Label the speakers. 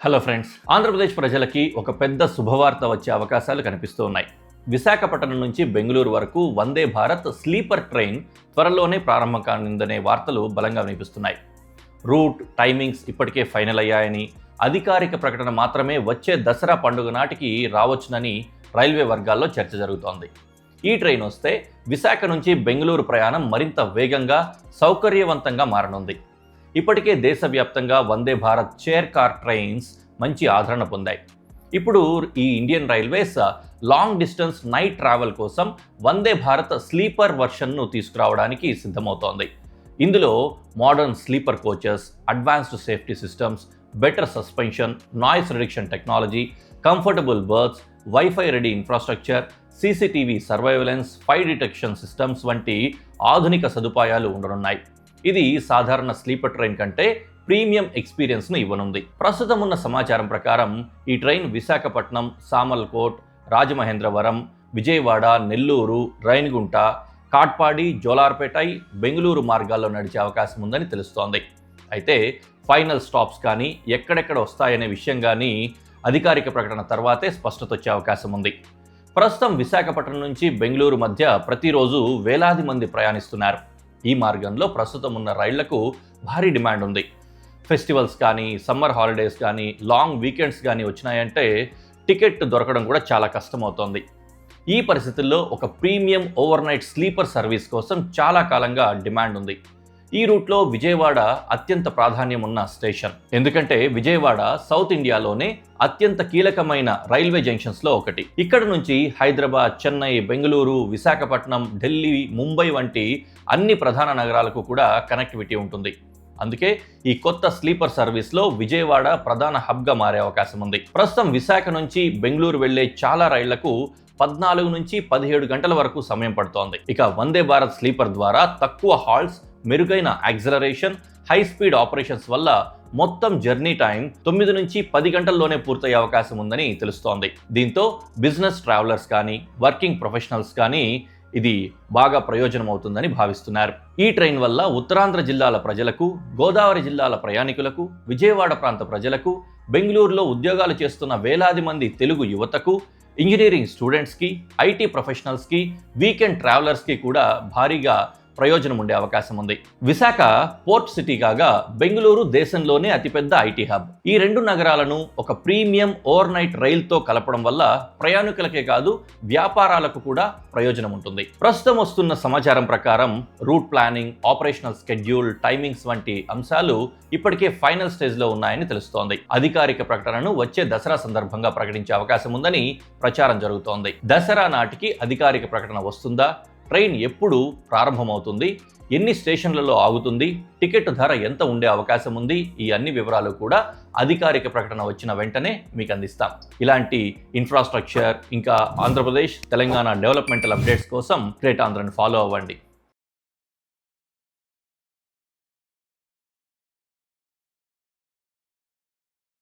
Speaker 1: Hello friends, Andhra Pradesh ప్రజలకి ఒక పెద్ద శుభవార్త వచ్చే అవకాశాలు కనిపిస్తూ ఉన్నాయి. విశాఖపట్నం నుంచి బెంగళూరు వరకు వందే భారత్ స్లీపర్ ట్రైన్ త్వరలోనే ప్రారంభం కానుందనే వార్తలు బలంగా వినిపిస్తున్నాయి. రూట్, టైమింగ్స్ ఇప్పటికే ఫైనల్ అయ్యాయని, అధికారిక ప్రకటన మాత్రమే వచ్చే దసరా పండుగ నాటికి రావచ్చునని రైల్వే వర్గాల్లో చర్చ జరుగుతోంది. ఈ ట్రైన్ వస్తే విశాఖ నుంచి బెంగళూరు ప్రయాణం మరింత వేగంగా, సౌకర్యవంతంగా మారనుంది. ఇప్పటికే దేశవ్యాప్తంగా Vande Bharat chair car trains మంచి ఆదరణ పొందాయి. ఇప్పుడు ఈ Indian railways long distance night travel కోసం వందే భారత్ స్లీపర్ వర్షన్ను తీసుకురావడానికి సిద్ధమవుతోంది. ఇందులో modern sleeper coaches, advanced safety systems, better suspension, noise reduction technology, comfortable births, wifi ready infrastructure, CCTV surveillance, fire detection systems వంటి ఆధునిక సదుపాయాలు ఉండనున్నాయి. ఇది సాధారణ స్లీపర్ ట్రైన్ కంటే ప్రీమియం ఎక్స్పీరియన్స్ను ఇవ్వనుంది. ప్రస్తుతం ఉన్న సమాచారం ప్రకారం ఈ ట్రైన్ విశాఖపట్నం, సామర్లకోట్, రాజమహేంద్రవరం, విజయవాడ, నెల్లూరు, రైన్గుంట, కాట్పాడి, జోలార్పేటై, బెంగళూరు మార్గాల్లో నడిచే అవకాశం ఉందని తెలుస్తోంది. అయితే ఫైనల్ స్టాప్స్ కానీ, ఎక్కడెక్కడ వస్తాయనే విషయం కానీ అధికారిక ప్రకటన తర్వాతే స్పష్టత వచ్చే అవకాశం ఉంది. ప్రస్తుతం విశాఖపట్నం నుంచి బెంగళూరు మధ్య ప్రతిరోజు వేలాది మంది ప్రయాణిస్తున్నారు. ఈ మార్గంలో ప్రస్తుతం ఉన్న రైళ్లకు భారీ డిమాండ్ ఉంది. ఫెస్టివల్స్ కానీ, సమ్మర్ హాలిడేస్ కానీ, లాంగ్ వీకెండ్స్ కానీ వచ్చినాయంటే టికెట్ దొరకడం కూడా చాలా కష్టమవుతోంది. ఈ పరిస్థితుల్లో ఒక premium over night sleeper service కోసం చాలా కాలంగా డిమాండ్ ఉంది. ఈ రూట్లో విజయవాడ అత్యంత ప్రాధాన్యం ఉన్న స్టేషన్. ఎందుకంటే విజయవాడ సౌత్ ఇండియాలోనే అత్యంత కీలకమైన రైల్వే జంక్షన్స్లో ఒకటి. ఇక్కడ నుంచి హైదరాబాద్, చెన్నై, బెంగళూరు, విశాఖపట్నం, ఢిల్లీ, ముంబై వంటి అన్ని ప్రధాన నగరాలకు కూడా కనెక్టివిటీ ఉంటుంది. అందుకే ఈ కొత్త స్లీపర్ సర్వీస్లో విజయవాడ ప్రధాన హబ్గా మారే అవకాశం ఉంది. ప్రస్తుతం విశాఖ నుంచి బెంగళూరు వెళ్లే చాలా రైళ్లకు 14 నుంచి 17 గంటల వరకు సమయం పడుతోంది. ఇక వందే భారత్ స్లీపర్ ద్వారా తక్కువ హాల్ట్స్, మెరుగైన యాక్సిలరేషన్, హై స్పీడ్ ఆపరేషన్స్ వల్ల మొత్తం జర్నీ టైం 9 నుంచి 10 గంటల్లోనే పూర్తయ్యే అవకాశం ఉందని తెలుస్తోంది. దీంతో బిజినెస్ ట్రావెలర్స్ కానీ, వర్కింగ్ ప్రొఫెషనల్స్ కానీ ఇది బాగా ప్రయోజనం అవుతుందని భావిస్తున్నారు. ఈ ట్రైన్ వల్ల ఉత్తరాంధ్ర జిల్లాల ప్రజలకు, గోదావరి జిల్లాల ప్రయాణికులకు, విజయవాడ ప్రాంత ప్రజలకు, బెంగళూరులో ఉద్యోగాలు చేస్తున్న వేలాది మంది తెలుగు యువతకు, ఇంజనీరింగ్ స్టూడెంట్స్కి, ఐటీ ప్రొఫెషనల్స్కి, వీకెండ్ ట్రావెలర్స్కి కూడా భారీగా ప్రయోజనం ఉండే అవకాశం ఉంది. విశాఖ పోర్ట్ సిటీ కాగా బెంగళూరు దేశంలోనే అతిపెద్ద ఐటీ హబ్. ఈ రెండు నగరాలను ఒక ప్రీమియం ఓవర్ నైట్ రైల్తో కలపడం వల్ల ప్రయాణికులకే కాదు, వ్యాపారాలకు కూడా ప్రయోజనం ఉంటుంది. ప్రస్తుతం వస్తున్న సమాచారం ప్రకారం route planning, operational schedule, timings వంటి అంశాలు ఇప్పటికే ఫైనల్ స్టేజ్లో ఉన్నాయని తెలుస్తోంది. అధికారిక ప్రకటనను వచ్చే దసరా సందర్భంగా ప్రకటించే అవకాశం ఉందని ప్రచారం జరుగుతోంది. దసరా నాటికి అధికారిక ప్రకటన వస్తుందా? ట్రైన్ ఎప్పుడు ప్రారంభమవుతుంది? ఎన్ని స్టేషన్లలో ఆగుతుంది? టికెట్ ధర ఎంత ఉండే అవకాశం ఉంది? ఈ అన్ని వివరాలు కూడా అధికారిక ప్రకటన వచ్చిన వెంటనే మీకు అందిస్తాం. ఇలాంటి ఇన్ఫ్రాస్ట్రక్చర్, ఇంకా ఆంధ్రప్రదేశ్, తెలంగాణ డెవలప్మెంటల్ అప్డేట్స్ కోసం గ్రేట్ ఆంధ్రని ఫాలో అవ్వండి.